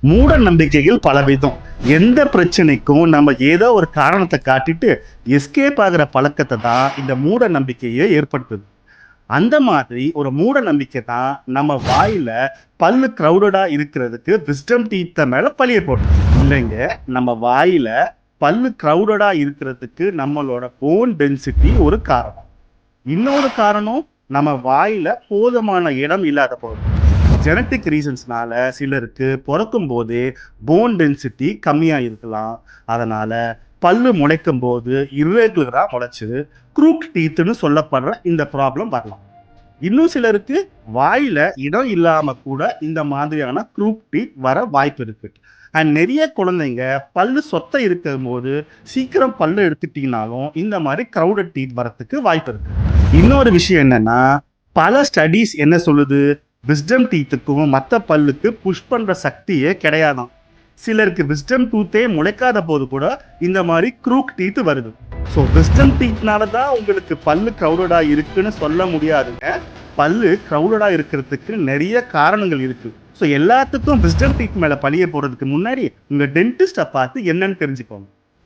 மூட நம்பிக்கைகள் பலவிதம். எந்த பிரச்சனைக்கும் நம்ம ஏதோ ஒரு காரணத்தை காட்டிட்டு எஸ்கேப் ஆகிற பழக்கத்தை தான் இந்த மூட நம்பிக்கையை ஏற்படுத்துது. அந்த மாதிரி ஒரு மூட நம்பிக்கை தான் நம்ம வாயில பல்லு கிரௌடடா இருக்கிறதுக்கு விஸ்டம் டீத்த மேல பழிய போடும். இல்லைங்க, நம்ம வாயில பல்லு கிரௌடடா இருக்கிறதுக்கு நம்மளோட போன் டென்சிட்டி ஒரு காரணம். இன்னொரு காரணம், நம்ம வாயில போதுமான இடம் இல்லாத போது. ஜெனட்டிக் ரீசன்ஸ்னால சிலருக்கு பிறக்கும் போதே போன் டென்சிட்டி கம்மியாக இருக்கலாம். அதனால பல்லு முளைக்கும் போது இர்ரெகுலரா முளைச்சு க்ரூக் டீத்துன்னு சொல்லப்படுற இந்த ப்ராப்ளம் வரலாம். இன்னும் சிலருக்கு வாயில இடம் இல்லாம கூட இந்த மாதிரியான க்ரூக் டீத் வர வாய்ப்பு இருக்கு. அண்ட் நிறைய குழந்தைங்க பல்லு சொத்த இருக்கும் போது சீக்கிரம் பல்லு எடுத்துட்டீங்கனாலும் இந்த மாதிரி க்ரௌடட் டீத் வரத்துக்கு வாய்ப்பு இருக்கு. இன்னொரு விஷயம் என்னன்னா, பல ஸ்டடீஸ் என்ன சொல்லுது, விஸ்டம் டீத்துக்கும் மற்ற பல்லுக்கு புஷ் பண்ற சக்தியே கிடையாதாம். சிலருக்கு விஸ்டம் டூத்தே முளைக்காத போது கூட இந்த மாதிரி க்ரூக் டீத் வருது. ஸோ விஸ்டம் டீத்னால தான் உங்களுக்கு பல்லு க்ரௌடடா இருக்குன்னு சொல்ல முடியாதுங்க. பல்லு க்ரௌடடா இருக்கிறதுக்கு நிறைய காரணங்கள் இருக்கு. ஸோ எல்லாத்துக்கும் விஸ்டம் டீத் மேல பழிய போடுறதுக்கு முன்னாடி உங்க டென்டிஸ்டை பார்த்து என்னன்னு தெரிஞ்சுக்கோங்க.